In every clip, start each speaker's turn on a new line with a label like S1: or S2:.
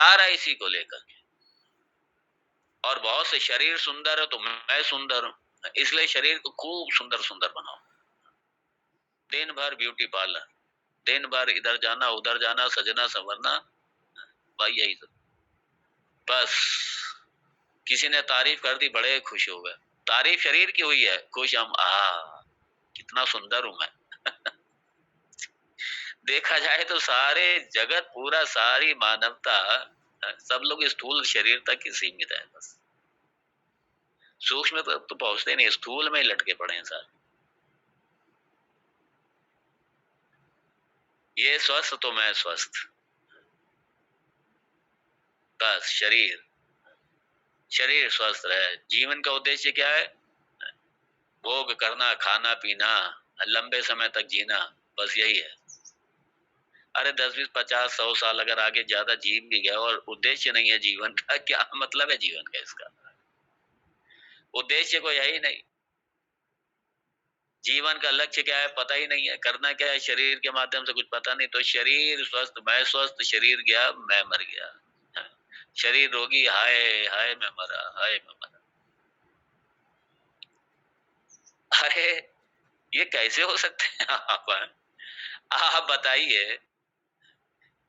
S1: सारा इसी को लेकर के। और बहुत से शरीर सुंदर है तो मैं सुंदर हूँ, इसलिए शरीर को खूब सुंदर सुंदर बनाओ। दिन भर ब्यूटी पार्लर, दिन भर इधर जाना उधर जाना, सजना संवरना, भाई यही सब। बस किसी ने तारीफ कर दी, बड़े खुश हो गए। तारीफ शरीर की हुई है, खुश हम, कितना सुंदर हूं मैं। देखा जाए तो सारे जगत, पूरा सारी मानवता, सब लोग स्थूल शरीर तक ही सीमित है। बस सूक्ष्म तक तो पहुंचते नहीं, स्थूल में ही लटके पड़े हैं सारे। ये स्वस्थ तो मैं स्वस्थ। बस शरीर शरीर स्वस्थ रहे। जीवन का उद्देश्य क्या है? भोग करना, खाना पीना, लंबे समय तक जीना, बस यही है। अरे 10, 20, 50, 100 साल अगर आगे ज्यादा जी भी गया और उद्देश्य नहीं है जीवन का, क्या मतलब है जीवन का? इसका उद्देश्य कोई है ही नहीं। जीवन का लक्ष्य क्या है पता ही नहीं है, करना क्या है शरीर के माध्यम से कुछ पता नहीं। तो शरीर स्वस्थ मैं स्वस्थ, शरीर गया मैं मर गया। शरीर रोगी, हाय हाय मैं मरा, हाय मैं मरा। अरे ये कैसे हो सकते हैं आप बताइए,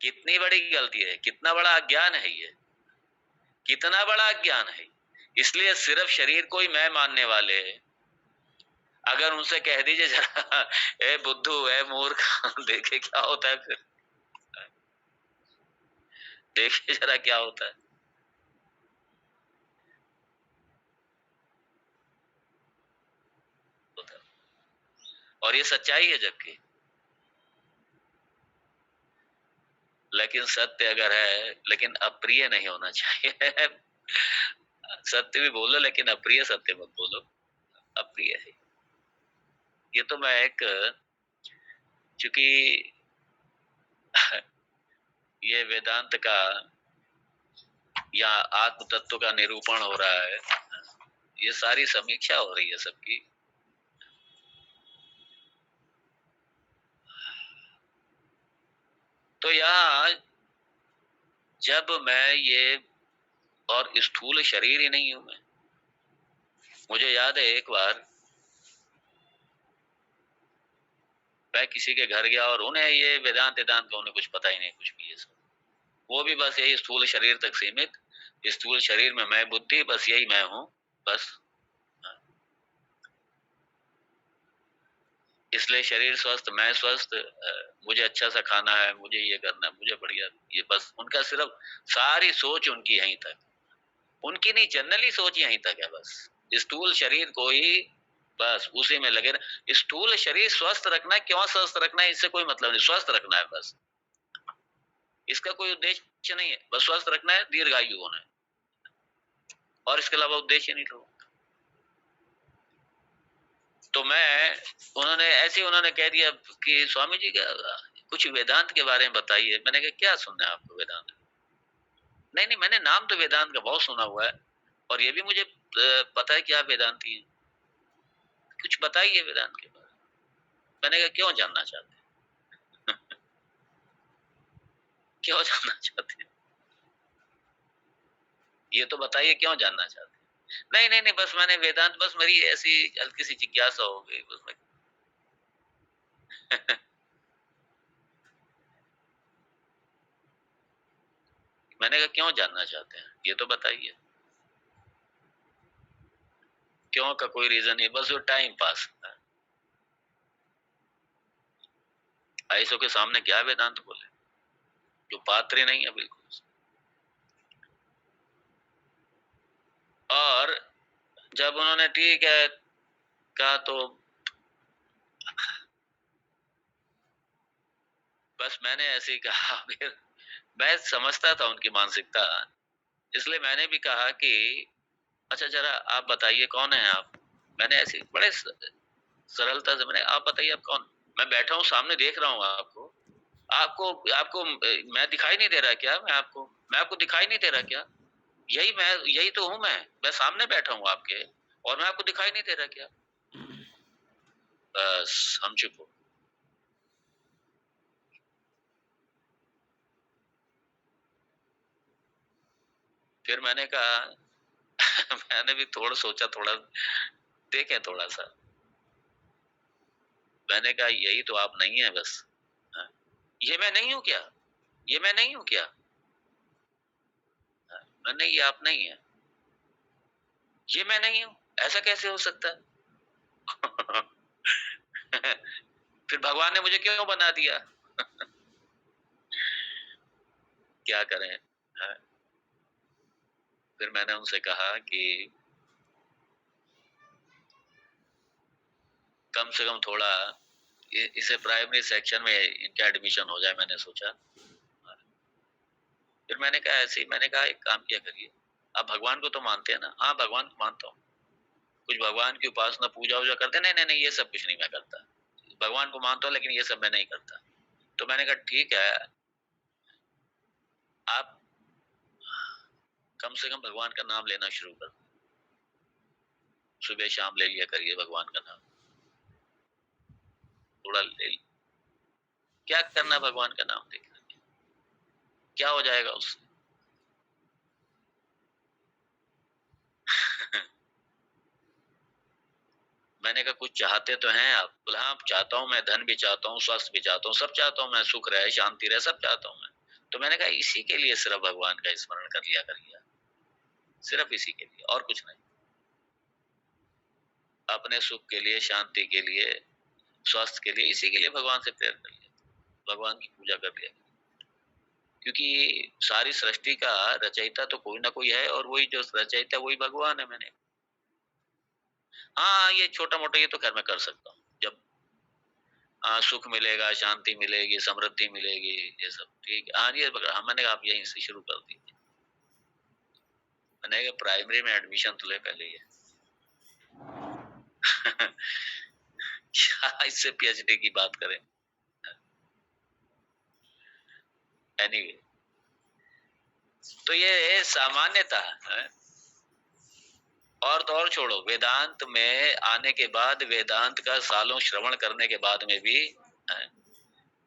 S1: कितनी बड़ी गलती है, कितना बड़ा अज्ञान है ये, कितना बड़ा अज्ञान है। इसलिए सिर्फ शरीर को ही मैं मानने वाले, अगर उनसे कह दीजिए जरा ए बुद्धू ए मूर्ख देखे क्या होता है फिर, देखिए जरा क्या होता है। और ये सच्चाई है जबकि, लेकिन सत्य अगर है, लेकिन अप्रिय नहीं होना चाहिए। सत्य भी बोलो लेकिन अप्रिय सत्य मत बोलो, अप्रिय है। ये तो मैं एक, चूंकि ये वेदांत का या आत्म तत्व का निरूपण हो रहा है, ये सारी समीक्षा हो रही है सबकी। तो यहाँ जब मैं ये, और स्थूल शरीर ही नहीं हूं मैं। मुझे याद है एक बार मैं किसी के घर गया और उन्हें ये वेदांत वेदांत का उन्हें कुछ पता ही नहीं, कुछ भी ये सब। वो भी बस यही स्थूल शरीर तक सीमित, स्थूल शरीर में मैं बुद्धि, बस यही मैं हूं, बस। इसलिए शरीर स्वस्थ मैं स्वस्थ, मुझे अच्छा सा खाना है, मुझे ये करना है, मुझे बढ़िया, ये बस उनका सिर्फ सारी सोच उनकी यहीं तक, उनकी नहीं जनरली सोच यहीं तक है। बस स्थूल शरीर को ही, बस उसी में लगे स्थूल शरीर स्वस्थ रखना है, क्यों स्वस्थ रखना है इससे कोई मतलब नहीं, स्वस्थ रखना है बस, इसका कोई उद्देश्य नहीं है, बस स्वस्थ रखना है, दीर्घायु होना है, और इसके अलावा उद्देश्य नहीं लोगों। तो मैं, उन्होंने ऐसे उन्होंने कह दिया कि स्वामी जी का कुछ वेदांत के बारे में बताइए। मैंने कहा क्या सुनना है आपको वेदांत? नहीं नहीं, मैंने नाम तो वेदांत का बहुत सुना हुआ है, और ये भी मुझे पता है कि आप वेदांती हैं, कुछ बताइए वेदांत के बारे में। मैंने कहा क्यों जानना चाहते हैं? क्यों जानना चाहते हैं, ये तो बताइए क्यों जानना चाहते हैं? नहीं नहीं नहीं, बस मैंने वेदांत, बस मेरी ऐसी हल्की सी जिज्ञासा हो गई बस मैं। मैंने कहा क्यों जानना चाहते हैं ये तो बताइए। क्यों का कोई रीजन नहीं, बस वो टाइम पास। ऐसों के सामने क्या वेदांत बोले, जो पात्र ही नहीं है बिल्कुल। और जब उन्होंने ठीक है कहा तो बस मैंने ऐसे ही कहा। फिर मैं समझता था उनकी मानसिकता, इसलिए मैंने भी कहा कि अच्छा जरा आप बताइए कौन है आप। मैंने ऐसे बड़े सरलता से मैंने, आप बताइए आप कौन। मैं बैठा हूँ सामने देख रहा हूँ आपको, आपको आपको मैं दिखाई नहीं दे रहा क्या? मैं आपको दिखाई नहीं दे रहा क्या? यही मैं, यही तो हूँ मैं सामने बैठा हूँ आपके, और मैं आपको दिखाई नहीं दे रहा क्या? बस हम चुप हो। फिर मैंने कहा मैंने भी थोड़ा सोचा, थोड़ा देखें थोड़ा सा। मैंने कहा यही तो आप नहीं है बस। हाँ, ये मैं नहीं हूँ क्या? ये मैं नहीं हूँ क्या? हाँ, मैंने ये आप नहीं है, ये मैं नहीं हूँ, ऐसा कैसे हो सकता है? फिर भगवान ने मुझे क्यों बना दिया? क्या करें? हाँ, फिर मैंने उनसे कहा कि कम से कम थोड़ा इसे प्राइमरी सेक्शन में इनका एडमिशन हो जाए, मैंने सोचा। फिर मैंने कहा ऐसे ही, मैंने कहा एक काम किया करिए, आप भगवान को तो मानते हैं ना? हाँ, भगवान को मानता हूँ। कुछ भगवान की उपासना पूजा वूजा करते? नहीं नहीं नहीं, ये सब कुछ नहीं मैं करता। भगवान को मानता हूँ लेकिन ये सब मैं नहीं करता। तो मैंने कहा ठीक है, आप कम से कम भगवान का नाम लेना शुरू कर, सुबह शाम ले लिया करिए भगवान का नाम, थोड़ा ले। क्या करना भगवान का नाम लेकर, क्या हो जाएगा उससे? मैंने कहा कुछ चाहते तो हैं आप? बोला हाँ चाहता हूँ, मैं धन भी चाहता हूँ, स्वास्थ्य भी चाहता हूँ, सब चाहता हूँ मैं, सुख रहे, शांति रहे, सब चाहता हूँ मैं। तो मैंने कहा इसी के लिए सिर्फ भगवान का स्मरण कर लिया करिए, सिर्फ इसी के लिए, और कुछ नहीं। अपने सुख के लिए, शांति के लिए, स्वास्थ्य के लिए, इसी के लिए भगवान से प्रेयर कर लिया, भगवान की पूजा कर लिया। क्योंकि सारी सृष्टि का रचयिता तो कोई ना कोई है, और वही जो रचयिता वही भगवान है। मैंने हाँ, ये छोटा मोटा ये तो खैर मैं कर सकता हूँ, जब सुख मिलेगा, शांति मिलेगी, समृद्धि मिलेगी, ये सब ठीक है। हाँ, ये हाँ, मैंने कहा आप यहीं से शुरू कर दीजिए। मैंने कहा प्राइमरी में एडमिशन तो ले पहले ये। क्या इससे पीएचडी की बात करें? एनीवे, तो ये सामान्यता है। और तो और छोड़ो, वेदांत में आने के बाद, वेदांत का सालों श्रवण करने के बाद में भी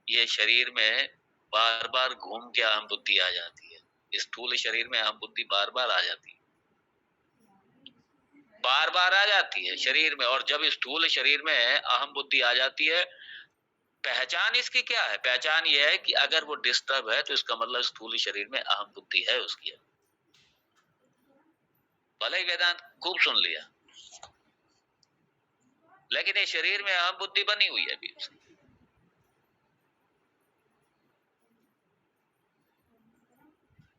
S1: ये शरीर में बार बार घूम के अहम बुद्धि आ जाती है। स्थूल शरीर में अहम बुद्धि बार बार आ जाती है, बार बार आ जाती है शरीर में। और जब स्थूल शरीर में अहम बुद्धि आ जाती है, पहचान इसकी क्या है? पहचान ये है कि अगर वो डिस्टर्ब है तो इसका मतलब स्थूल शरीर में अहम बुद्धि है उसकी। भले ही वेदांत खूब सुन लिया, लेकिन ये शरीर में अहम बुद्धि बनी हुई है अभी।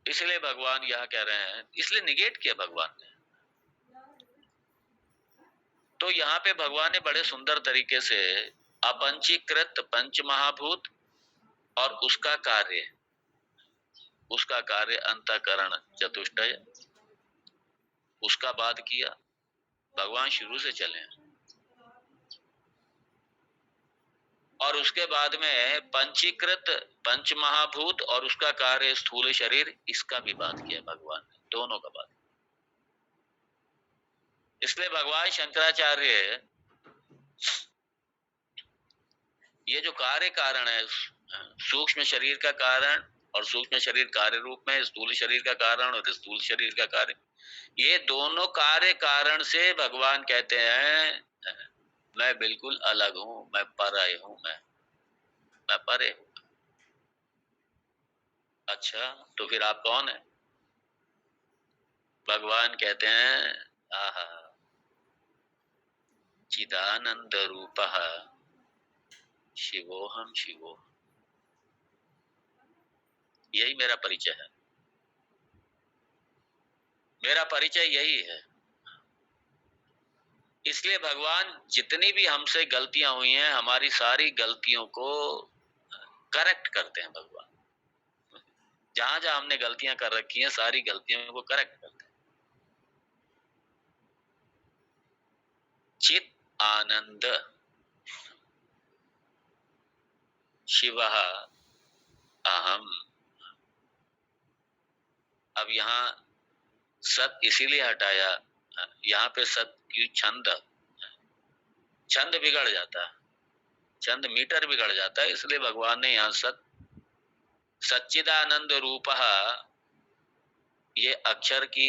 S1: इसलिए भगवान यहाँ कह रहे हैं, इसलिए निगेट किया भगवान ने। तो यहाँ पे भगवान ने बड़े सुंदर तरीके से अपंचीकृत पंच महाभूत और उसका कार्य अंतःकरण चतुष्टय, उसका बात किया। भगवान शुरू से चले हैं। और उसके बाद में पंचीकृत पंच महाभूत और उसका कार्य स्थूल शरीर, इसका भी बात किया भगवान ने, दोनों का बात। इसलिए भगवान शंकराचार्य ये जो कार्य कारण है, सूक्ष्म शरीर का कारण और सूक्ष्म शरीर कार्य रूप में, स्थूल शरीर का कारण और स्थूल शरीर का कार्य, ये दोनों कार्य कारण से भगवान कहते हैं मैं बिल्कुल अलग हूं, मैं परे हूं, मैं परे हूं। अच्छा, तो फिर आप कौन है? भगवान कहते हैं आहा, चिदानंद रूपः शिवोहम शिवो, यही मेरा परिचय है, मेरा परिचय यही है। इसलिए भगवान जितनी भी हमसे गलतियां हुई हैं, हमारी सारी गलतियों को करेक्ट करते हैं भगवान। जहां जहां हमने गलतियां कर रखी हैं, सारी गलतियों को करेक्ट करते हैं। चित आनंद शिव अहम। अब यहाँ सत इसीलिए हटाया, यहाँ पे सत की छंद, छंद बिगड़ जाता है, छंद मीटर बिगड़ जाता है। इसलिए भगवान ने यहाँ सत, सच्चिदानंद रूप ये अक्षर की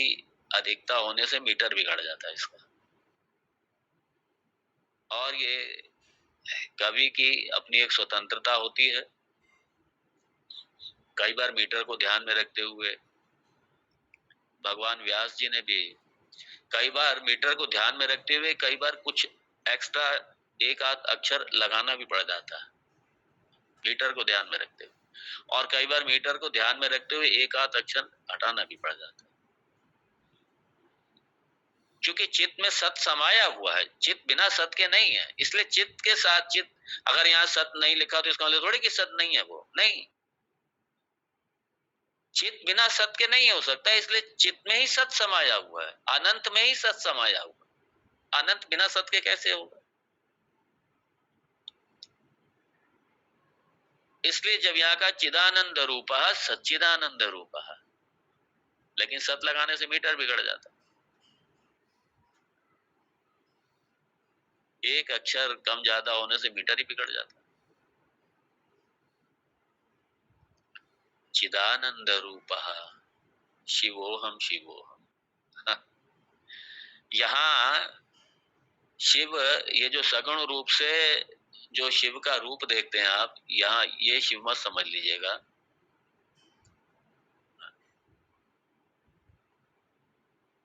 S1: अधिकता होने से मीटर बिगड़ जाता है इसका। और ये कवि की अपनी एक स्वतंत्रता होती है। कई बार मीटर को ध्यान में रखते हुए भगवान व्यास जी ने भी कई बार मीटर को ध्यान में रखते हुए कई बार कुछ एक्स्ट्रा एक आध अक्षर लगाना भी पड़ जाता है मीटर को ध्यान में रखते हुए, और कई बार मीटर को ध्यान में रखते हुए एक आध अक्षर हटाना भी पड़ जाता है, क्योंकि चित्त में सत समाया हुआ है। चित्त बिना सत के नहीं है, इसलिए चित्त के साथ चित्त, अगर यहाँ सत नहीं लिखा तो इसका मतलब थोड़ी कि सत नहीं है, वो नहीं, चित्त बिना सत के नहीं हो सकता, इसलिए चित्त में ही सत समाया हुआ है, अनंत में ही सत समाया हुआ है। अनंत बिना सत के कैसे होगा? इसलिए जब यहाँ का चिदानंद रूप सच्चिदानंद रूप, लेकिन सत लगाने से मीटर बिगड़ जाता, एक अक्षर कम ज्यादा होने से मीटर ही बिगड़ जाता। चिदानंद रूप शिवोहम शिवोहम। यहाँ शिव, ये जो सगुण रूप से जो शिव का रूप देखते हैं आप, यहाँ ये शिव मत समझ लीजिएगा।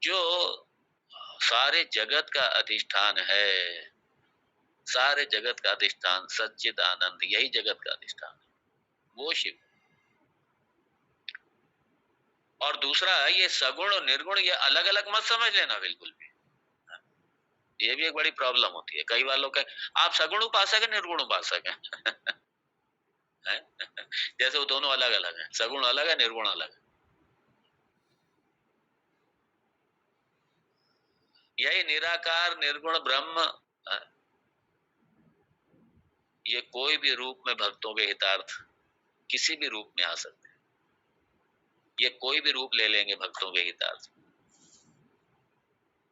S1: जो सारे जगत का अधिष्ठान है, सारे जगत का अधिष्ठान सच्चिद आनंद, यही जगत का अधिष्ठान है, वो शिव। और दूसरा, ये सगुण और निर्गुण ये अलग अलग मत समझ लेना बिल्कुल भी, ये भी एक बड़ी प्रॉब्लम होती है। कई बार लोग आप सगुण उपासक है निर्गुण उपासक है जैसे वो दोनों अलग अलग है, सगुण अलग है निर्गुण अलग है। यही निराकार निर्गुण ब्रह्म, ये कोई भी रूप में भक्तों के हितार्थ किसी भी रूप में आ सकते हैं, ये कोई भी रूप ले लेंगे भक्तों के हितार्थ।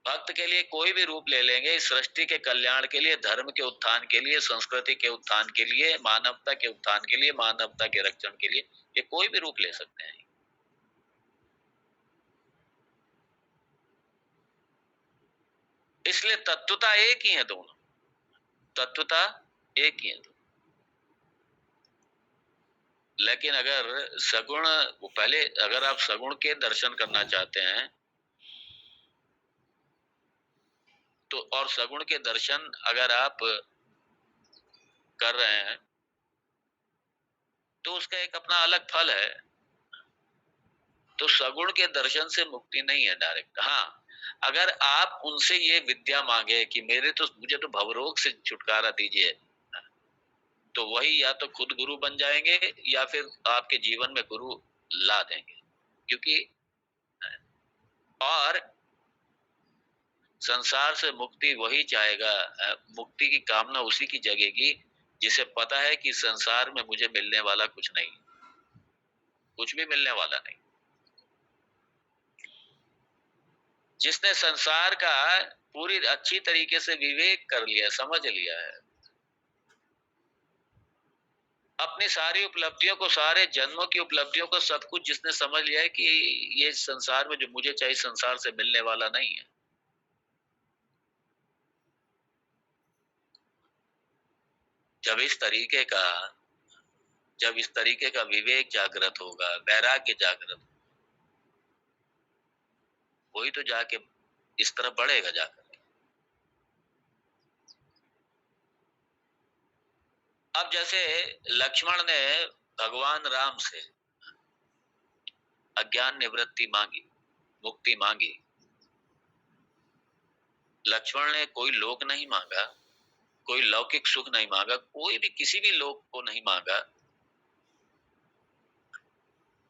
S1: भक्त के लिए कोई भी रूप ले लेंगे, इस सृष्टि के कल्याण के लिए, धर्म के उत्थान के लिए, संस्कृति के उत्थान के लिए, मानवता के उत्थान के लिए, मानवता के रक्षण के लिए, ये कोई भी रूप ले सकते हैं। इसलिए तत्वता एक ही है, दोनों तत्वता एक ही है। लेकिन अगर सगुण, पहले अगर आप सगुण के दर्शन करना चाहते हैं तो, और सगुण के दर्शन अगर आप कर रहे हैं तो उसका एक अपना अलग फल है। तो सगुण के दर्शन से मुक्ति नहीं है डायरेक्ट। हाँ, अगर आप उनसे ये विद्या मांगे कि मुझे तो भवरोग से छुटकारा दीजिए, तो वही या तो खुद गुरु बन जाएंगे या फिर आपके जीवन में गुरु ला देंगे। क्योंकि और संसार से मुक्ति वही चाहेगा, मुक्ति की कामना उसी की जगेगी जिसे पता है कि संसार में मुझे मिलने वाला कुछ नहीं, कुछ भी मिलने वाला नहीं। जिसने संसार का पूरी अच्छी तरीके से विवेक कर लिया, समझ लिया है, अपनी सारी उपलब्धियों को, सारे जन्मों की उपलब्धियों को, सब कुछ जिसने समझ लिया है कि ये संसार में जो मुझे चाहिए संसार से मिलने वाला नहीं है। जब इस तरीके का विवेक जागृत होगा, वैराग्य जागृत, वही तो जाके इस तरफ बढ़ेगा जाकर। अब जैसे लक्ष्मण ने भगवान राम से अज्ञान निवृत्ति मांगी, मुक्ति मांगी। लक्ष्मण ने कोई लोक नहीं मांगा, कोई लौकिक सुख नहीं मांगा, कोई भी किसी भी लोक को नहीं मांगा।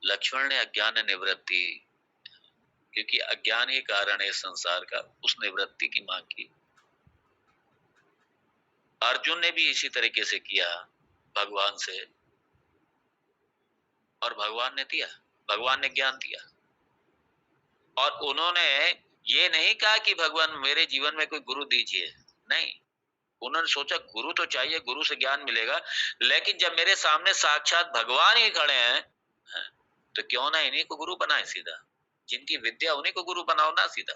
S1: लक्ष्मण ने अज्ञान निवृत्ति, क्योंकि अज्ञान ही कारण है संसार का, उस निवृत्ति की मांग की। अर्जुन ने भी इसी तरीके से किया भगवान से, और भगवान ने दिया, भगवान ने ज्ञान दिया। और उन्होंने ये नहीं कहा कि भगवान मेरे जीवन में कोई गुरु दीजिए, नहीं, उन्होंने सोचा गुरु तो चाहिए, गुरु से ज्ञान मिलेगा, लेकिन जब मेरे सामने साक्षात भगवान ही खड़े हैं तो क्यों ना इन्हीं को गुरु बनाए सीधा। जिनकी विद्या उन्हीं को गुरु बनाओ ना सीधा।